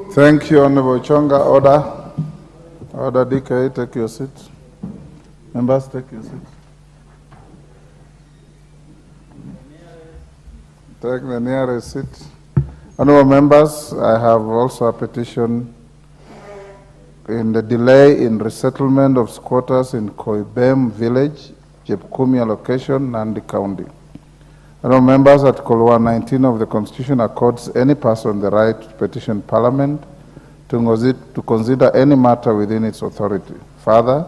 Thank you, Honorable Chonga. Order. Order, DK, take your seat. Members, take your seat. Take the nearest seat. Honorable members, I have also a petition in the delay in resettlement of squatters in Koibem village, Jepkumia location, Nandi County. Honorable members, Article 119 of the Constitution accords any person the right to petition Parliament to consider any matter within its authority. Further,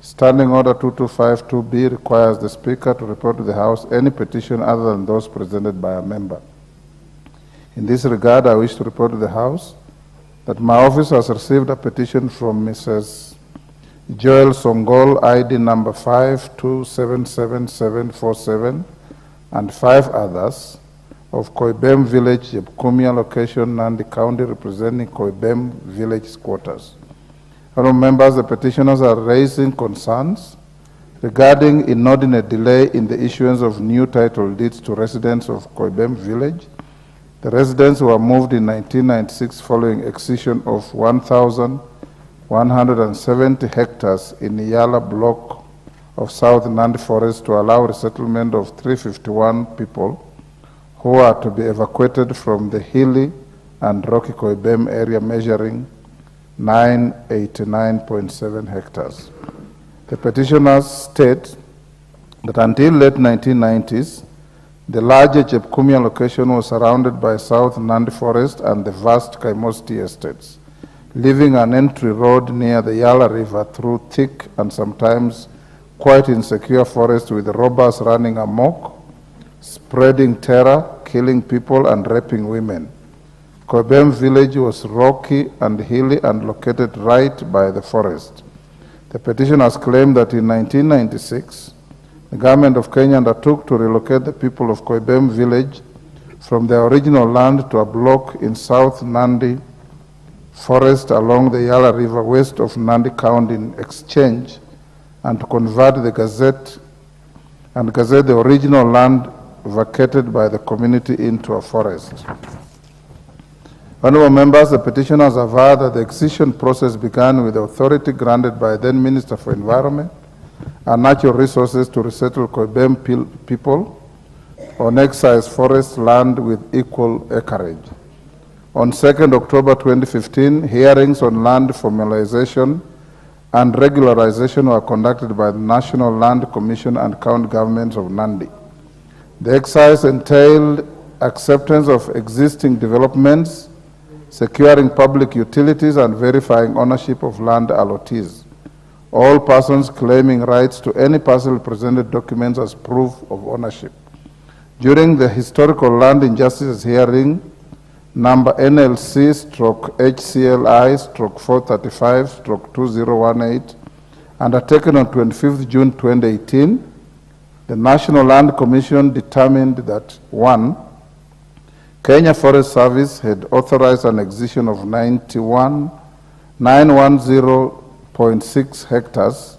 Standing Order 2252B requires the Speaker to report to the House any petition other than those presented by a member. In this regard, I wish to report to the House that my office has received a petition from Mrs. Joel Songol, ID number 5277747, and 5 others of Koibem Village, Jepkumia location, Nandi County, representing Koibem Village squatters. Honorable members, the petitioners are raising concerns regarding inordinate delay in the issuance of new title deeds to residents of Koibem Village. The residents were moved in 1996 following excision of 1,170 hectares in Yala block of South Nandi Forest to allow resettlement of 351 people who are to be evacuated from the hilly and rocky Koibem area measuring 989.7 hectares. The petitioners state that until late 1990s, the larger Jepkumia location was surrounded by South Nandi Forest and the vast Kaimosti estates, leaving an entry road near the Yala River through thick and sometimes quite insecure forest with robbers running amok, spreading terror, killing people and raping women. Koibem village was rocky and hilly and located right by the forest. The petitioners claim that in 1996, the government of Kenya undertook to relocate the people of Koibem village from their original land to a block in South Nandi Forest along the Yala River west of Nandi County in exchange and to convert the gazette the original land vacated by the community into a forest. Honorable members, the petitioners aver that the excision process began with the authority granted by then Minister for Environment and Natural Resources to resettle Koibem people on excise forest land with equal acreage. On 2nd October 2015, hearings on land formalization and regularization were conducted by the National Land Commission and county governments of Nandi. The exercise entailed acceptance of existing developments, securing public utilities, and verifying ownership of land allottees. All persons claiming rights to any parcel presented documents as proof of ownership. During the historical land injustices hearing, number NLC/HCLI/435/2018, undertaken on 25th June 2018, the National Land Commission determined that 1. Kenya Forest Service had authorized an excision of 910.6 hectares,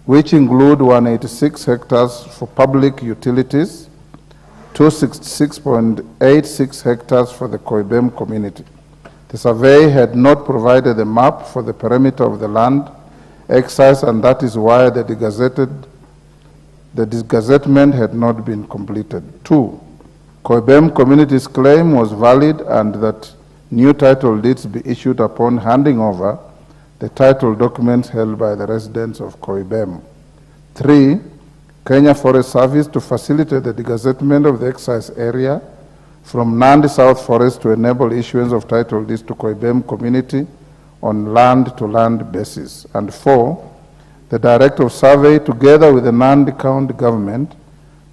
which include 186 hectares for public utilities, 266.86 hectares for the Koibem community. The survey had not provided a map for the perimeter of the land excised, and that is why the disgazettement had not been completed. 2. Koibem community's claim was valid and that new title deeds be issued upon handing over the title documents held by the residents of Koibem. 3. Kenya Forest Service to facilitate the degazettement of the excise area from Nandi South Forest to enable issuance of title deeds to Koibem community on land-to-land basis. And 4. The Director of Survey together with the Nandi County government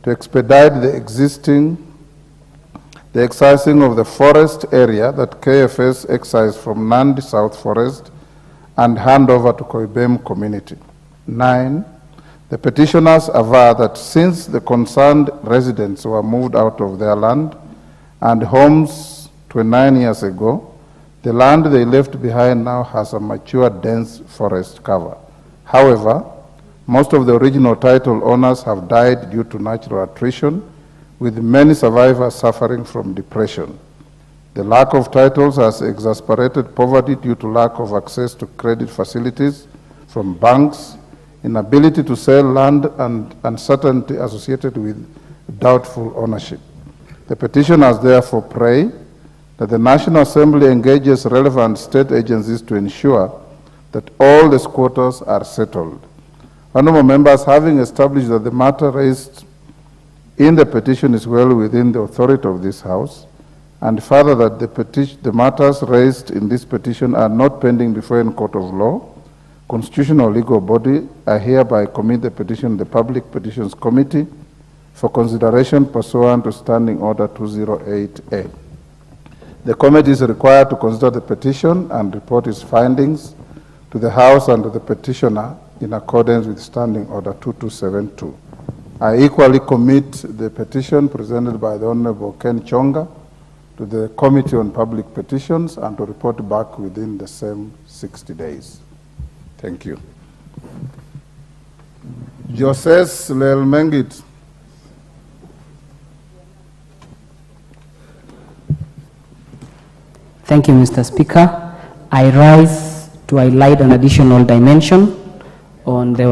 to expedite the excising of the forest area that KFS excised from Nandi South Forest and hand over to Koibem community. 9. The petitioners aver that since the concerned residents were moved out of their land and homes 29 years ago, the land they left behind now has a mature dense forest cover. However, most of the original title owners have died due to natural attrition, with many survivors suffering from depression. The lack of titles has exacerbated poverty due to lack of access to credit facilities from banks, inability to sell land, and uncertainty associated with doubtful ownership. The petitioners therefore pray that the National Assembly engages relevant state agencies to ensure that all the squatters are settled. Honourable members, having established that the matter raised in the petition is well within the authority of this House, and further that the matters raised in this petition are not pending before any court of law, constitutional or legal body, I hereby commit the petition to the Public Petitions Committee for consideration pursuant to Standing Order 208A. The committee is required to consider the petition and report its findings to the House and to the petitioner in accordance with Standing Order 2272. I equally commit the petition presented by the Honourable Ken Chonga to the Committee on Public Petitions and to report back within the same 60 days. Thank you. Joses Lelmengit. Thank you, Mr. Speaker. I rise to highlight an additional dimension on the